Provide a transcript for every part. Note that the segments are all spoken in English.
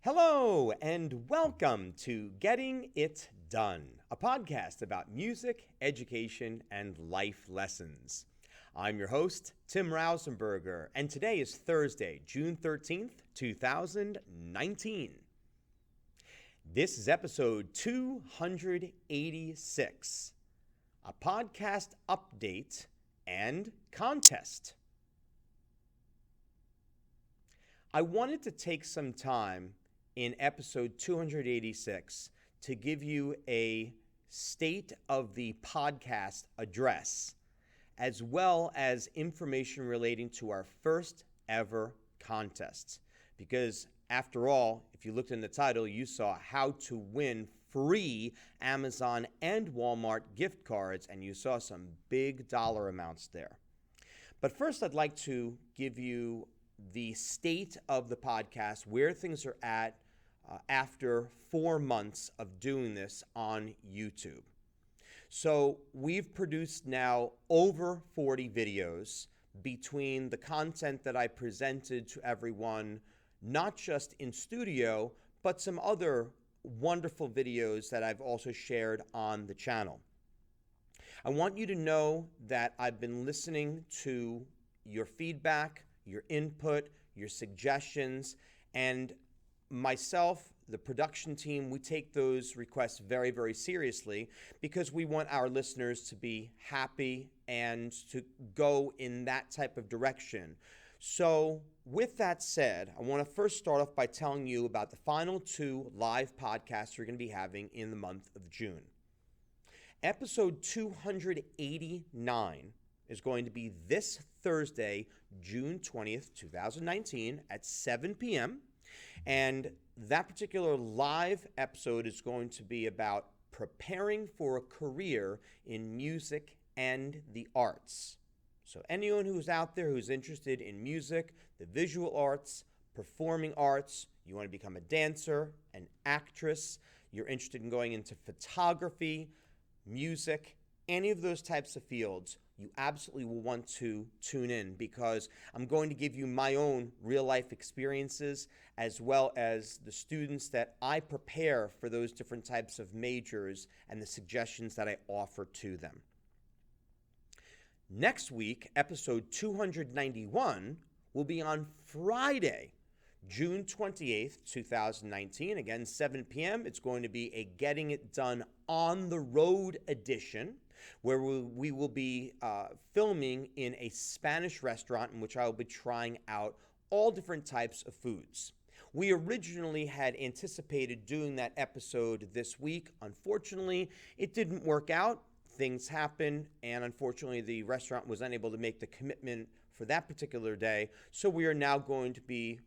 Hello, and welcome to Getting It Done, a podcast about music, education, and life lessons. I'm your host, Tim Rausenberger, and today is Thursday, June 13th, 2019. This is episode 286, a podcast update and contest. I wanted to take some time in episode 286 to give you a state of the podcast address, as well as information relating to our first ever contest. Because after all, if you looked in the title, you saw how to win free Amazon and Walmart gift cards, and you saw some big dollar amounts there. But first, I'd like to give you the state of the podcast, where things are at after 4 months of doing this on YouTube. So we've produced now over 40 videos between the content that I presented to everyone, not just in studio, but some other wonderful videos that I've also shared on the channel. I want you to know that I've been listening to your feedback, your input, your suggestions, and myself, the production team, we take those requests very, very seriously because we want our listeners to be happy and to go in that type of direction. So with that said, I want to first start off by telling you about the final 2 live podcasts we're going to be having in the month of June. Episode 289 is going to be this Thursday, June 20th, 2019 at 7 p.m. And that particular live episode is going to be about preparing for a career in music and the arts. So anyone who's out there who's interested in music, the visual arts, performing arts, you want to become a dancer, an actress, you're interested in going into photography, music, any of those types of fields, you absolutely will want to tune in because I'm going to give you my own real-life experiences as well as the students that I prepare for those different types of majors and the suggestions that I offer to them. Next week, episode 291 will be on Friday, June 28th, 2019. Again, 7 p.m. It's going to be a Getting It Done on the Road edition, where we will be filming in a Spanish restaurant in which I will be trying out all different types of foods. We originally had anticipated doing that episode this week. Unfortunately, it didn't work out. Things happen, and unfortunately, the restaurant was unable to make the commitment for that particular day. So we are now going to be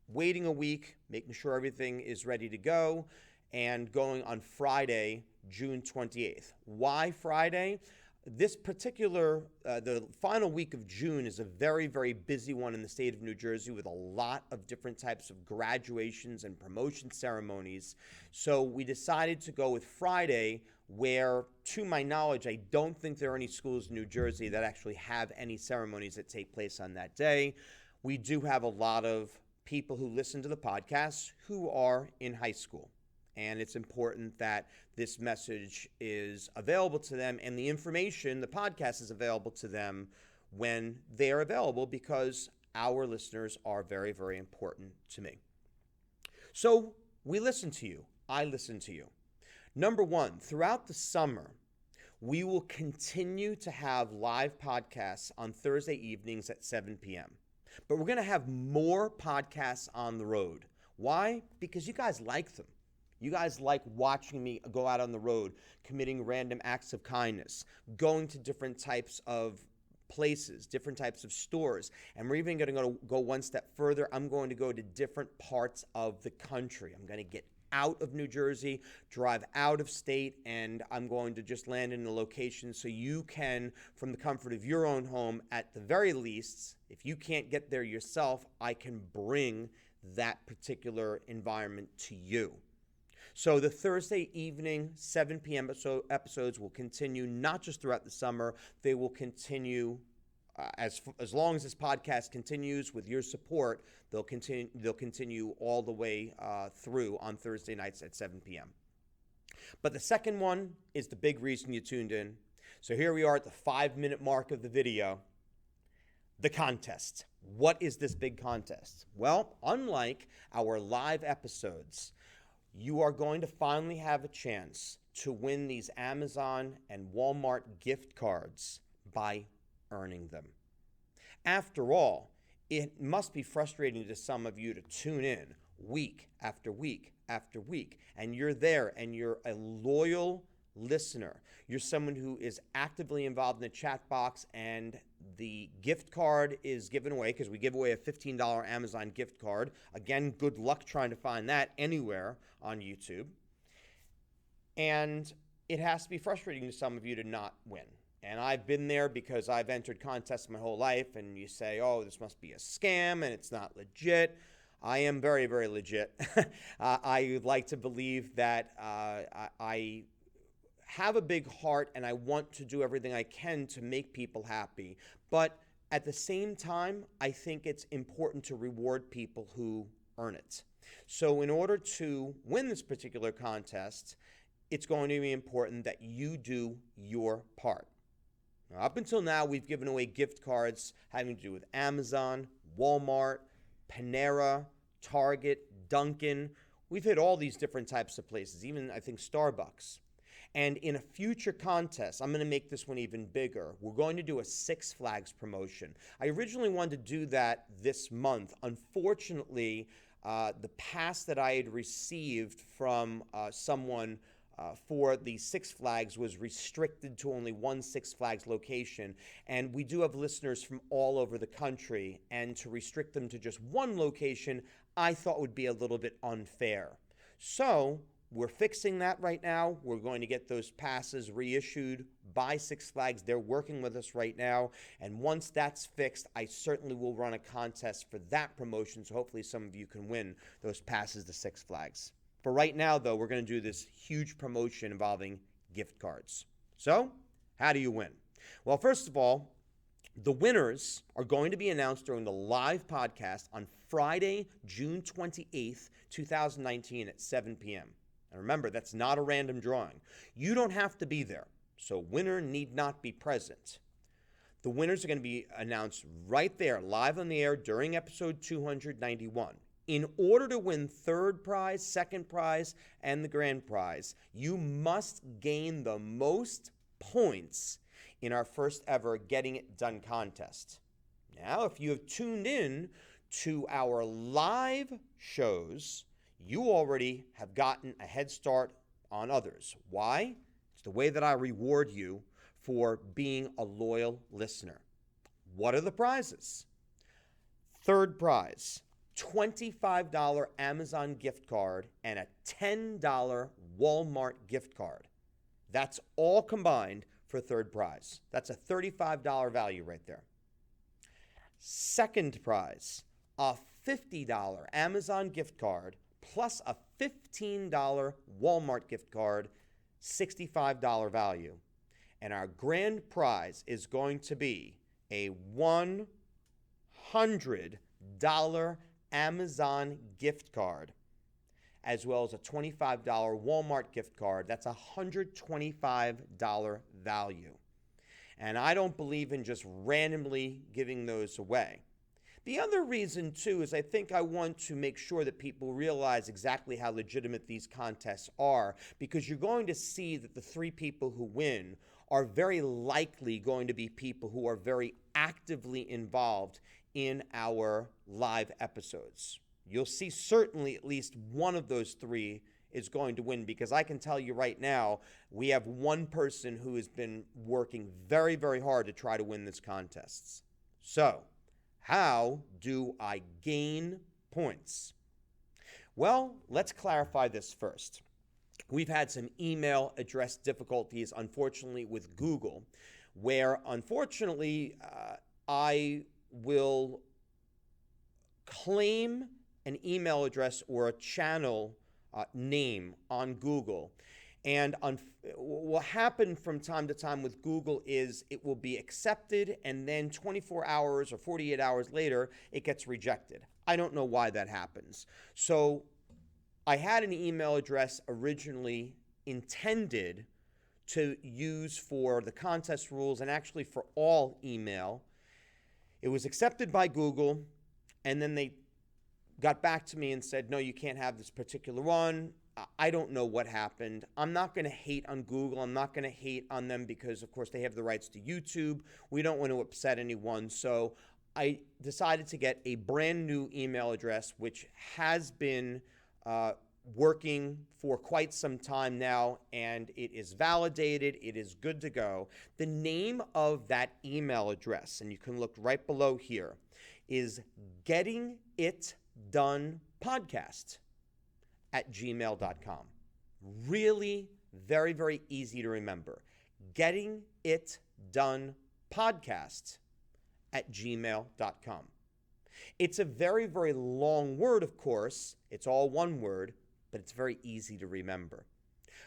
waiting a week, making sure everything is ready to go, and going on Friday, June 28th. Why Friday? This particular, the final week of June is a very, very busy one in the state of New Jersey with a lot of different types of graduations and promotion ceremonies. So we decided to go with Friday, where, to my knowledge, I don't think there are any schools in New Jersey that actually have any ceremonies that take place on that day. We do have a lot of people who listen to the podcast who are in high school. And it's important that this message is available to them and the information, the podcast is available to them when they are available because our listeners are very, very important to me. So we listen to you. I listen to you. Number one, throughout the summer, we will continue to have live podcasts on Thursday evenings at 7 p.m. But we're going to have more podcasts on the road. Why? Because you guys like them. You guys like watching me go out on the road, committing random acts of kindness, going to different types of places, different types of stores. And we're even going to go one step further. I'm going to go to different parts of the country. I'm going to get out of New Jersey, drive out of state, and I'm going to just land in a location so you can, from the comfort of your own home, at the very least, if you can't get there yourself, I can bring that particular environment to you. So the Thursday evening, 7 p.m. episodes will continue not just throughout the summer, they will continue as long as this podcast continues with your support, they'll continue all the way through on Thursday nights at 7 p.m. But the second one is the big reason you tuned in. So here we are at the 5-minute mark of the video. The contest. What is this big contest? Well, unlike our live episodes, you are going to finally have a chance to win these Amazon and Walmart gift cards by earning them. After all, it must be frustrating to some of you to tune in week after week after week, and you're there and you're a loyal listener. You're someone who is actively involved in the chat box, and the gift card is given away because we give away a $15 Amazon gift card. Again, good luck trying to find that anywhere on YouTube. And it has to be frustrating to some of you to not win. And I've been there because I've entered contests my whole life, and you say, oh, this must be a scam and it's not legit. I am very, very legit. I would like to believe that I have a big heart and I want to do everything I can to make people happy. But at the same time, I think it's important to reward people who earn it. So in order to win this particular contest, it's going to be important that you do your part. Now, up until now, we've given away gift cards having to do with Amazon, Walmart, Panera, Target, Dunkin'. We've hit all these different types of places, even, I think, Starbucks. And in a future contest, I'm going to make this one even bigger. We're going to do a Six Flags promotion. I originally wanted to do that this month. Unfortunately, the pass that I had received from someone for the Six Flags was restricted to only one Six Flags location. And we do have listeners from all over the country, and to restrict them to just one location, I thought would be a little bit unfair. So we're fixing that right now. We're going to get those passes reissued by Six Flags. They're working with us right now. And once that's fixed, I certainly will run a contest for that promotion. So hopefully some of you can win those passes to Six Flags. For right now, though, we're going to do this huge promotion involving gift cards. So how do you win? Well, first of all, the winners are going to be announced during the live podcast on Friday, June 28th, 2019 at 7 p.m. And remember, that's not a random drawing. You don't have to be there, so winner need not be present. The winners are going to be announced right there, live on the air during episode 291. In order to win third prize, second prize, and the grand prize, you must gain the most points in our first ever Getting It Done contest. Now, if you have tuned in to our live shows, you already have gotten a head start on others. Why? It's the way that I reward you for being a loyal listener. What are the prizes? Third prize, $25 Amazon gift card and a $10 Walmart gift card. That's all combined for third prize. That's a $35 value right there. Second prize, a $50 Amazon gift card plus a $15 Walmart gift card, $65 value. And our grand prize is going to be a $100 Amazon gift card, as well as a $25 Walmart gift card. That's a $125 value. And I don't believe in just randomly giving those away. The other reason, too, is I think I want to make sure that people realize exactly how legitimate these contests are, because you're going to see that the three people who win are very likely going to be people who are very actively involved in our live episodes. You'll see certainly at least one of those three is going to win, because I can tell you right now, we have one person who has been working very, very hard to try to win this contest. So, how do I gain points? Well, let's clarify this first. We've had some email address difficulties, unfortunately, with Google, where, unfortunately, I will claim an email address or a channel name on Google, And what will happen from time to time with Google is it will be accepted, and then 24 hours or 48 hours later, it gets rejected. I don't know why that happens. So I had an email address originally intended to use for the contest rules and actually for all email. It was accepted by Google, and then they got back to me and said, no, you can't have this particular one. I don't know what happened. I'm not going to hate on Google. I'm not going to hate on them because, of course, they have the rights to YouTube. We don't want to upset anyone. So I decided to get a brand new email address, which has been working for quite some time now, and it is validated. It is good to go. The name of that email address, and you can look right below here, is gettingitdonepodcast@gmail.com. Really very, very easy to remember. gettingitdonepodcast@gmail.com. It's a very, very long word, of course. It's all one word, but it's very easy to remember.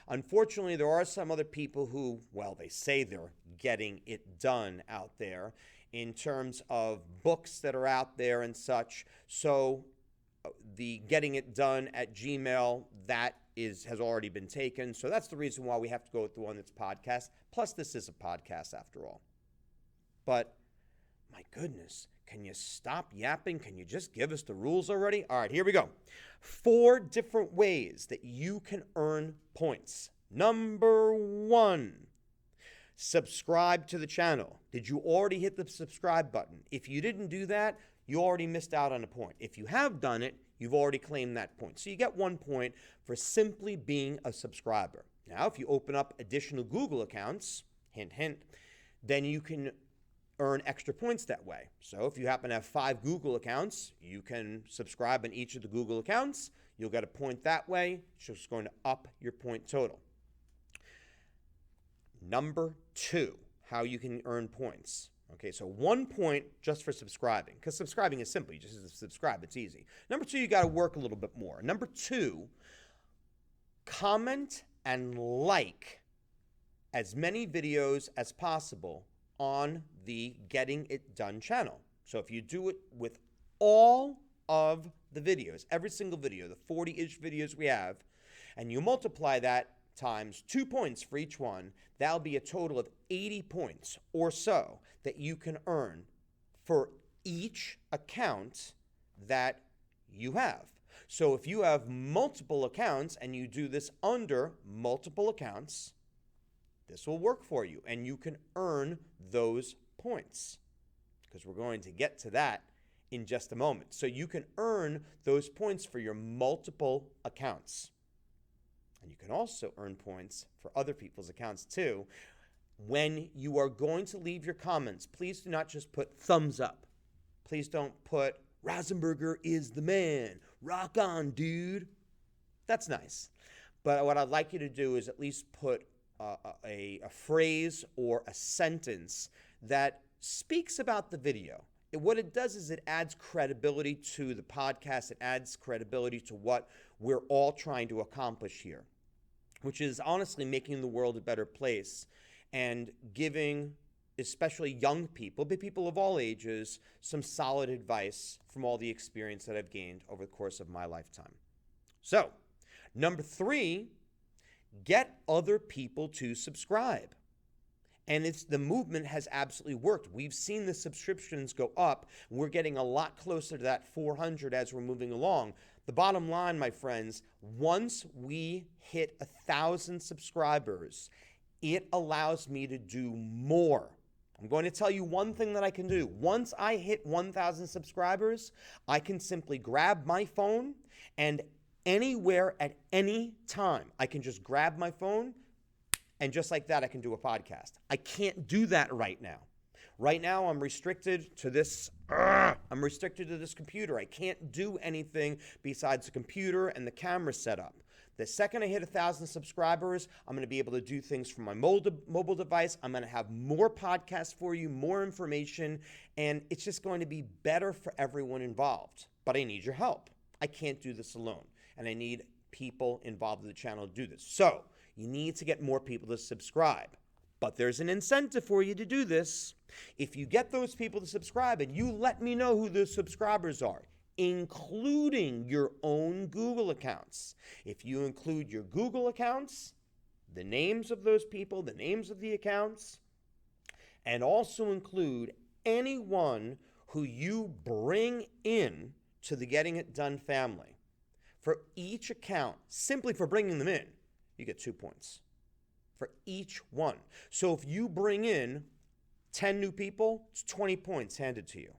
Unfortunately, there are some other people who, well, they say they're getting it done out there in terms of books that are out there and such. So the getting it done at Gmail, that has already been taken. So that's the reason why we have to go with the one that's podcast. Plus, this is a podcast after all. But my goodness, can you stop yapping? Can you just give us the rules already? All right, here we go. 4 different ways that you can earn points. Number 1, subscribe to the channel. Did you already hit the subscribe button? If you didn't do that, you already missed out on a point. If you have done it, you've already claimed that point. So you get 1 point for simply being a subscriber. Now, if you open up additional Google accounts, hint, hint, then you can earn extra points that way. So if you happen to have 5 Google accounts, you can subscribe in each of the Google accounts. You'll get a point that way. It's just going to up your point total. Number 2, how you can earn points. Okay, so 1 point just for subscribing, because subscribing is simple. You just subscribe. It's easy. Number 2, you got to work a little bit more. Number 2, comment and like as many videos as possible on the Getting It Done channel. So if you do it with all of the videos, every single video, the 40-ish videos we have, and you multiply that times 2 points for each one, that'll be a total of 80 points or so that you can earn for each account that you have. So if you have multiple accounts and you do this under multiple accounts, this will work for you, and you can earn those points, because we're going to get to that in just a moment. So you can earn those points for your multiple accounts. And you can also earn points for other people's accounts too. When you are going to leave your comments, please do not just put thumbs up. Please don't put Rasenberger is the man. Rock on, dude. That's nice. But what I'd like you to do is at least put a phrase or a sentence that speaks about the video. What it does is it adds credibility to the podcast. It adds credibility to what we're all trying to accomplish here, which is honestly making the world a better place and giving especially young people, but people of all ages, some solid advice from all the experience that I've gained over the course of my lifetime. So, number 3, get other people to subscribe. And the movement has absolutely worked. We've seen the subscriptions go up. We're getting a lot closer to that 400 as we're moving along. The bottom line, my friends, once we hit 1,000 subscribers, it allows me to do more. I'm going to tell you one thing that I can do. Once I hit 1,000 subscribers, I can simply grab my phone and anywhere at any time, I can just grab my phone, and just like that, I can do a podcast. I can't do that right now. Right now, I'm restricted to this. I'm restricted to this computer. I can't do anything besides the computer and the camera setup. The second I hit 1,000 subscribers, I'm going to be able to do things from my mobile device. I'm going to have more podcasts for you, more information, and it's just going to be better for everyone involved. But I need your help. I can't do this alone, and I need people involved in the channel to do this. So you need to get more people to subscribe. But there's an incentive for you to do this. If you get those people to subscribe and you let me know who those subscribers are, including your own Google accounts. If you include your Google accounts, the names of those people, the names of the accounts, and also include anyone who you bring in to the Getting It Done family. For each account, simply for bringing them in, you get 2 points. For each one. So if you bring in 10 new people, it's 20 points handed to you.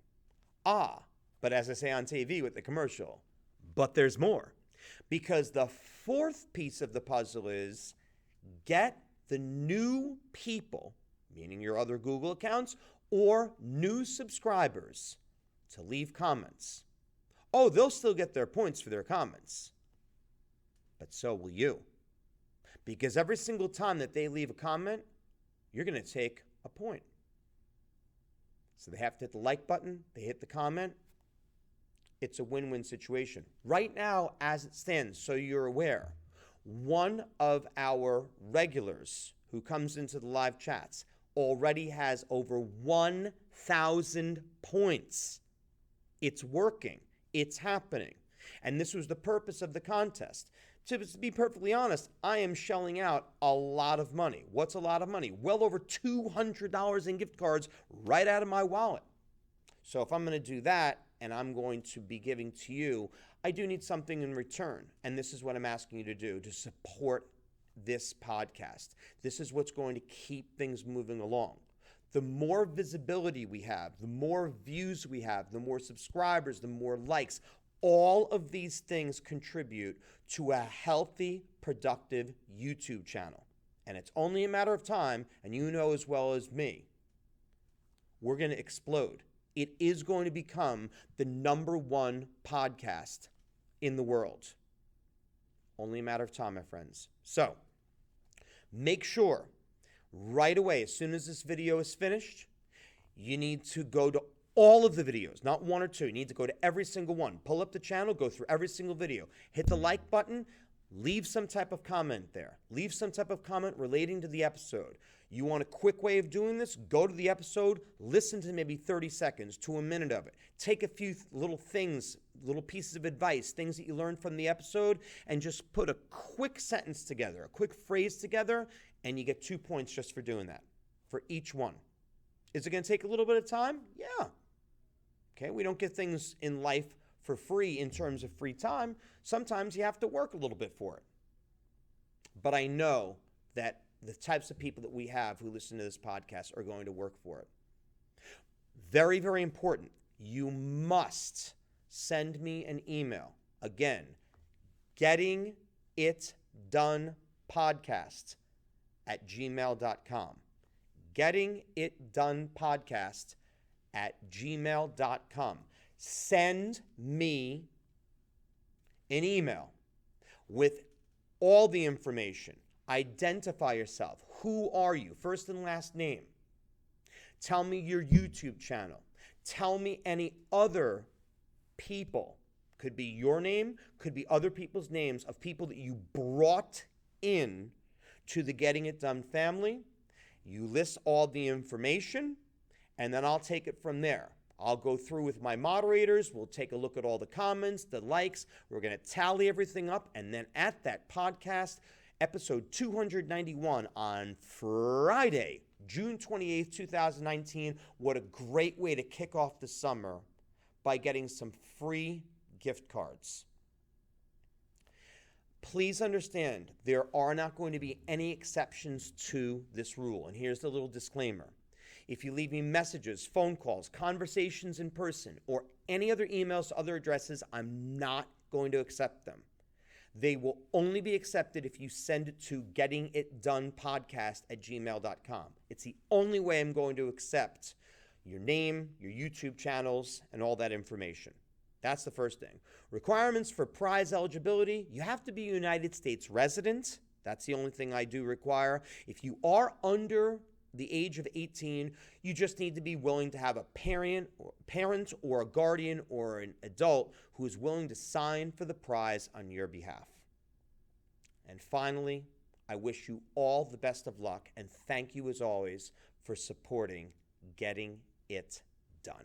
But as I say on TV with the commercial, but there's more. Because the fourth piece of the puzzle is get the new people, meaning your other Google accounts, or new subscribers to leave comments. Oh, they'll still get their points for their comments. But so will you. Because every single time that they leave a comment, you're going to take a point. So they have to hit the like button, they hit the comment. It's a win-win situation. Right now, as it stands, so you're aware, one of our regulars who comes into the live chats already has over 1,000 points. It's working. It's happening. And this was the purpose of the contest. To be perfectly honest, I am shelling out a lot of money. What's a lot of money? Well over $200 in gift cards right out of my wallet. So if I'm going to do that and I'm going to be giving to you, I do need something in return. And this is what I'm asking you to do, to support this podcast. This is what's going to keep things moving along. The more visibility we have, the more views we have, the more subscribers, the more likes, all of these things contribute to a healthy, productive YouTube channel. And it's only a matter of time, and you know as well as me, we're going to explode. It is going to become the #1 podcast in the world. Only a matter of time, my friends. So, make sure right away, as soon as this video is finished, you need to go to all of the videos, not one or two. You need to go to every single one. Pull up the channel, go through every single video. Hit the like button, leave some type of comment there. Leave some type of comment relating to the episode. You want a quick way of doing this? Go to the episode, listen to maybe 30 seconds to a minute of it. Take a few little things, little pieces of advice, things that you learned from the episode, and just put a quick sentence together, a quick phrase together, and you get 2 points just for doing that, for each one. Is it going to take a little bit of time? Yeah. Okay, we don't get things in life for free in terms of free time. Sometimes you have to work a little bit for it. But I know that the types of people that we have who listen to this podcast are going to work for it. Very, very important. You must send me an email. Again, gettingitdonepodcast@gmail.com. gettingitdonepodcast@gmail.com. Send me an email with all the information. Identify yourself. Who are you? First and last name. Tell me your YouTube channel. Tell me any other people. Could be your name, could be other people's names of people that you brought in to the Getting It Done family. You list all the information, and then I'll take it from there. I'll go through with my moderators. We'll take a look at all the comments, the likes. We're going to tally everything up, and then at that podcast, episode 291 on Friday, June 28th, 2019. What a great way to kick off the summer by getting some free gift cards. Please understand, there are not going to be any exceptions to this rule. And here's the little disclaimer. If you leave me messages, phone calls, conversations in person, or any other emails to other addresses, I'm not going to accept them. They will only be accepted if you send it to gettingitdonepodcast@gmail.com. It's the only way I'm going to accept your name, your YouTube channels, and all that information. That's the first thing. Requirements for prize eligibility, you have to be a United States resident. That's the only thing I do require. If you are under the age of 18, you just need to be willing to have a parent or a guardian or an adult who is willing to sign for the prize on your behalf. And finally, I wish you all the best of luck and thank you as always for supporting Getting It Done.